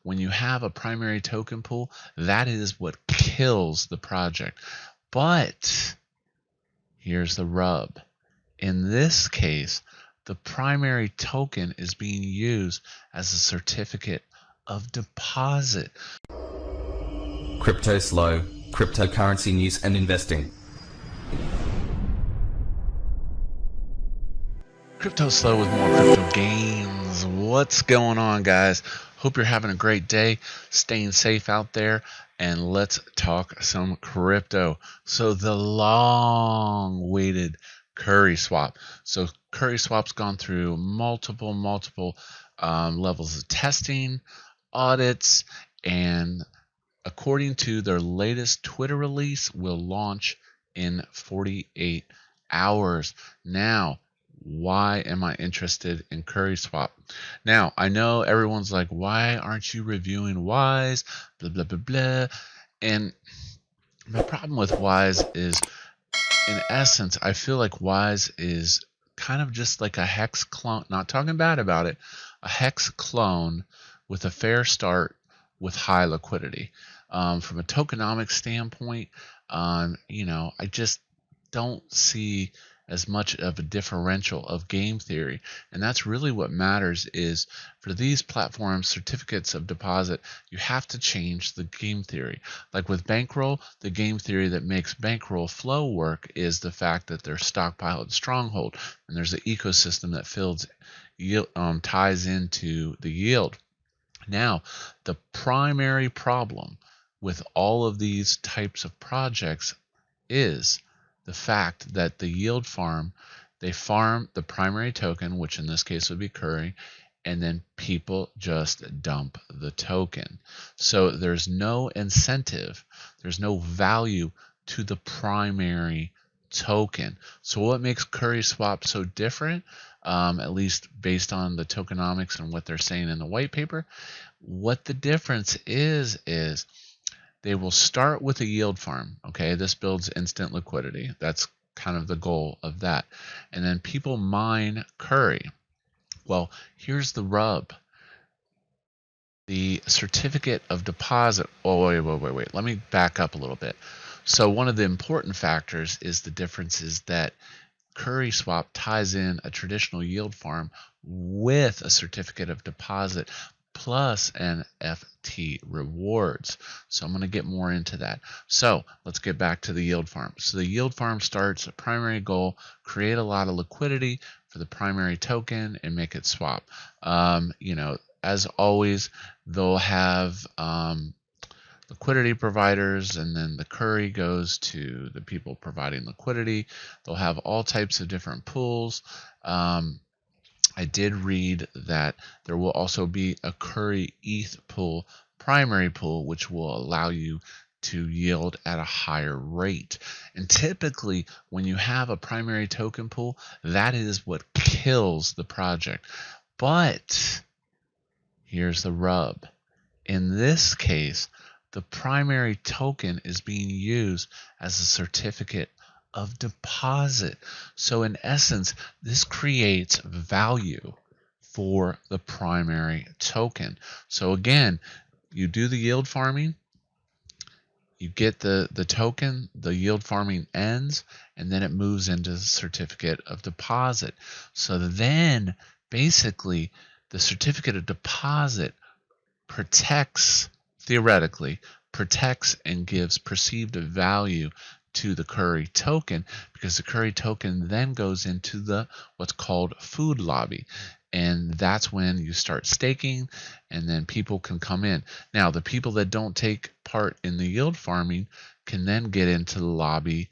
when you have a primary token pool, that is what kills the project. But here's the rub. In this case, the primary token is being used as a certificate of deposit. Cryptoslo, cryptocurrency news and investing. Cryptoslo with more crypto gains. What's going on, guys? Hope you're having a great day, staying safe out there, and let's talk some crypto. So the long-awaited CurrySwap. So CurrySwap's gone through multiple levels of testing, audits, and according to their latest Twitter release, will launch in 48 hours. Now, why am I interested in CurrySwap? Now, I know everyone's like, why aren't you reviewing Wise? Blah, blah, blah, blah. And my problem with Wise is, in essence, I feel like Wise is kind of just like a hex clone, not talking bad about it, a hex clone with a fair start with high liquidity. From a tokenomics standpoint, I just don't see as much of a differential of game theory, and that's really what matters. Is for these platforms, certificates of deposit, you have to change the game theory. Like with bankroll, the game theory that makes bankroll flow work is the fact that there's stockpile and stronghold, and there's an ecosystem that ties into the yield. Now, the primary problem with all of these types of projects is the fact that the yield farm, they farm the primary token, which in this case would be Curry, and then people just dump the token. So there's no incentive, there's no value to the primary token. So what makes CurrySwap so different, at least based on the tokenomics and what they're saying in the white paper, what the difference is they will start with a yield farm. Okay, this builds instant liquidity. That's kind of the goal of that. And then people mine Curry. Well, here's the rub. The certificate of deposit. Oh, wait. Let me back up a little bit. So one of the important factors is the difference is that CurrySwap ties in a traditional yield farm with a certificate of deposit plus NFT rewards. So I'm going to get more into that. So let's get back to the yield farm. So the yield farm starts a primary goal, create a lot of liquidity for the primary token and make it swap. As always, they'll have liquidity providers, and then the Curry goes to the people providing liquidity. They'll have all types of different pools. I did read that there will also be a Curry ETH pool, primary pool, which will allow you to yield at a higher rate. And typically, when you have a primary token pool, that is what kills the project. But here's the rub. In this case, the primary token is being used as a certificate of deposit. So in essence, this creates value for the primary token. So again, you do the yield farming, you get the token, the yield farming ends, and then it moves into the certificate of deposit. So then basically the certificate of deposit theoretically protects and gives perceived value to the Curry token, because the Curry token then goes into what's called food lobby, and that's when you start staking, and then people can come in. Now, the people that don't take part in the yield farming can then get into the lobby,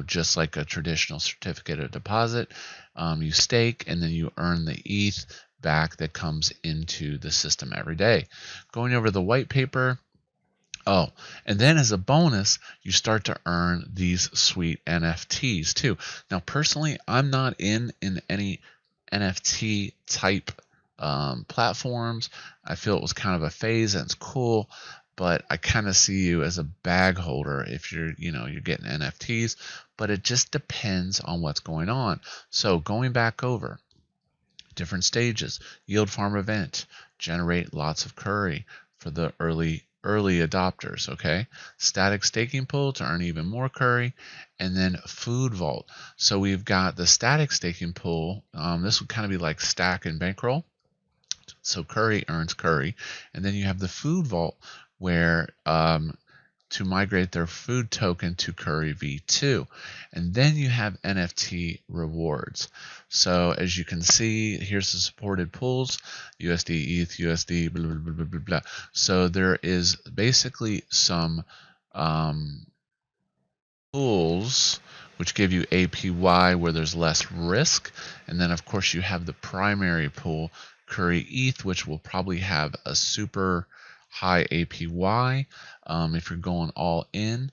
just like a traditional certificate of deposit. You stake, and then you earn the ETH back that comes into the system every day. Going over the white paper. Oh, and then as a bonus, you start to earn these sweet NFTs too. Now, personally, I'm not in any NFT type platforms. I feel it was kind of a phase and it's cool, but I kind of see you as a bag holder if you're getting NFTs, but it just depends on what's going on. So going back over different stages, yield farm event, generate lots of curry for the early adopters. Okay, static staking pool to earn even more curry, and then food vault. So we've got the static staking pool. This would kind of be like stack and bankroll. So curry earns curry, and then you have the food vault where to migrate their food token to Curry V2. And then you have NFT rewards. So as you can see, here's the supported pools, USD, ETH, USD, blah, blah, blah, blah, blah. So there is basically some pools which give you APY where there's less risk. And then of course you have the primary pool, Curry ETH, which will probably have a super high APY if you're going all in.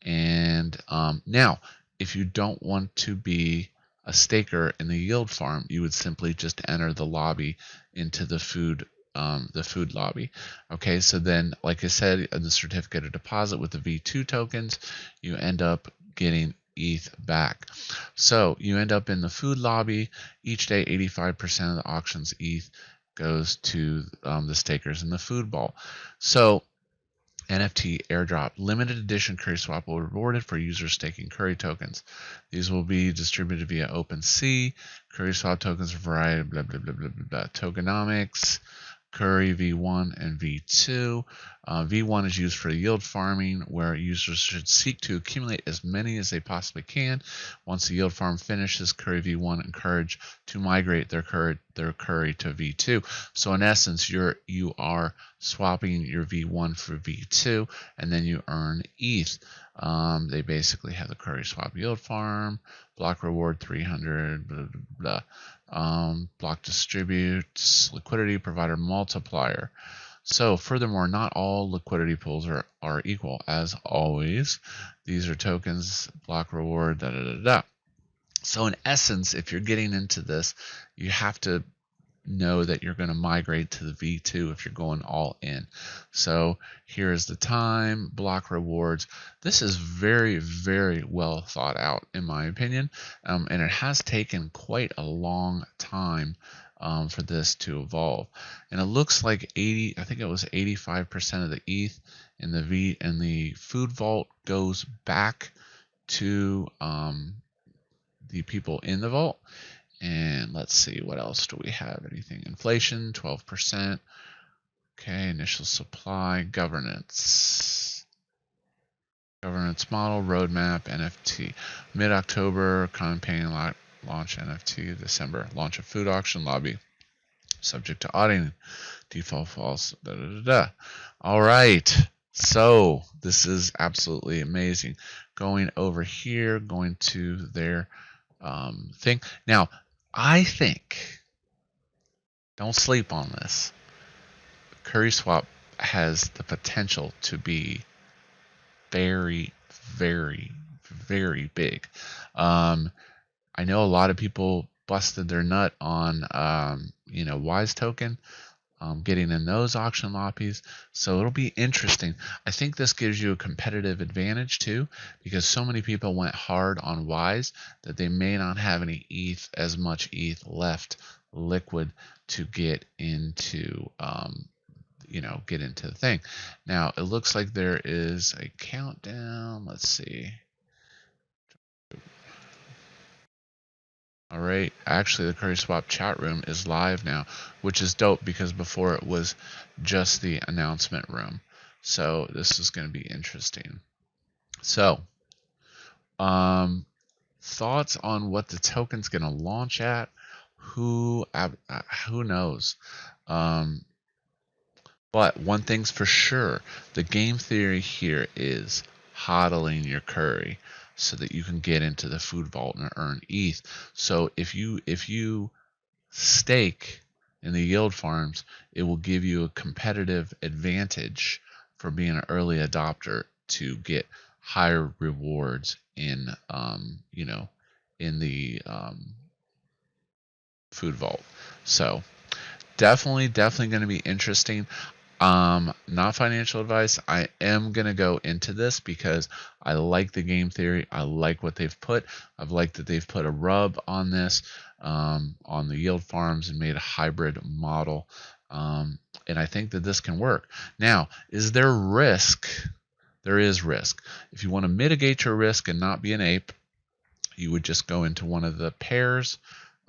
And now, if you don't want to be a staker in the yield farm, you would simply just enter the lobby into the food lobby. Okay, so then, like I said, the certificate of deposit with the V2 tokens, you end up getting ETH back. So you end up in the food lobby. Each day, 85% of the auction's ETH goes to the stakers in the food ball. So NFT airdrop. Limited edition CurrySwap will be rewarded for users staking Curry tokens. These will be distributed via OpenSea. CurrySwap tokens for variety blah blah blah blah blah. Tokenomics. Curry V1 and V2. V1 is used for yield farming, where users should seek to accumulate as many as they possibly can. Once the yield farm finishes, Curry V1 encourage to migrate their curry to V2. So in essence, you are swapping your V1 for V2, and then you earn ETH. They basically have the CurrySwap yield farm, block reward 300, blah, blah, blah. Block distributes, liquidity provider multiplier. So furthermore, not all liquidity pools are equal. As always, these are tokens, block reward, da da da da. So in essence, if you're getting into this, you have to know that you're going to migrate to the V2 if you're going all in. So here is the time, block rewards. This is very, very well thought out in my opinion, and it has taken quite a long time for this to evolve. And it looks like I think it was 85% of the ETH in the food vault goes back to the people in the vault. And let's see, what else do we have? Anything? Inflation, 12%. Okay, initial supply, governance. Governance model, roadmap, NFT. Mid-October, campaign launch NFT. December, launch of food auction lobby. Subject to auditing. Default false. Da, da, da, da. All right. So this is absolutely amazing. Going over here, going to their thing. Now, I think, don't sleep on this, CurrySwap has the potential to be very, very, very big. I know a lot of people busted their nut on, Wise token, getting in those auction lobbies. So it'll be interesting. I think this gives you a competitive advantage too, because so many people went hard on Wise that they may not have any as much ETH left liquid to get into the thing. Now it looks like there is a countdown. Let's see. All right, actually the CurrySwap chat room is live now, which is dope because before it was just the announcement room. So this is going to be interesting. So, thoughts on what the token's going to launch at? Who knows? But one thing's for sure, the game theory here is hodling your curry so that you can get into the food vault and earn ETH. So if you stake in the yield farms, it will give you a competitive advantage for being an early adopter to get higher rewards in in the food vault. So definitely going to be interesting. Not financial advice. I am going to go into this because I like the game theory. I like what they've put. I've liked that they've put a rub on this, on the yield farms, and made a hybrid model And I think that this can work. Now, is there risk? There is risk. If you want to mitigate your risk and not be an ape, you would just go into one of the pairs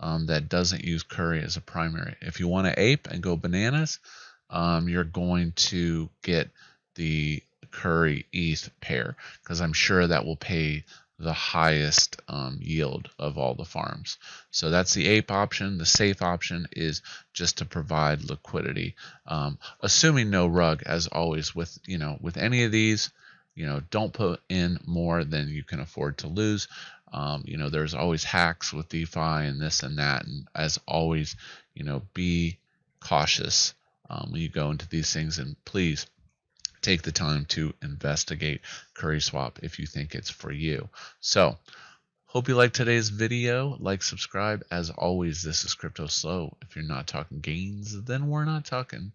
that doesn't use Curry as a primary. If you want to ape and go bananas, you're going to get the Curry ETH pair, because I'm sure that will pay the highest yield of all the farms. So that's the ape option. The safe option is just to provide liquidity, assuming no rug, as always with with any of these. Don't put in more than you can afford to lose. There's always hacks with DeFi and this and that, and as always, be cautious when you go into these things, and please take the time to investigate CurrySwap if you think it's for you. So, hope you liked today's video. Like, subscribe. As always, this is Cryptoslo. If you're not talking gains, then we're not talking.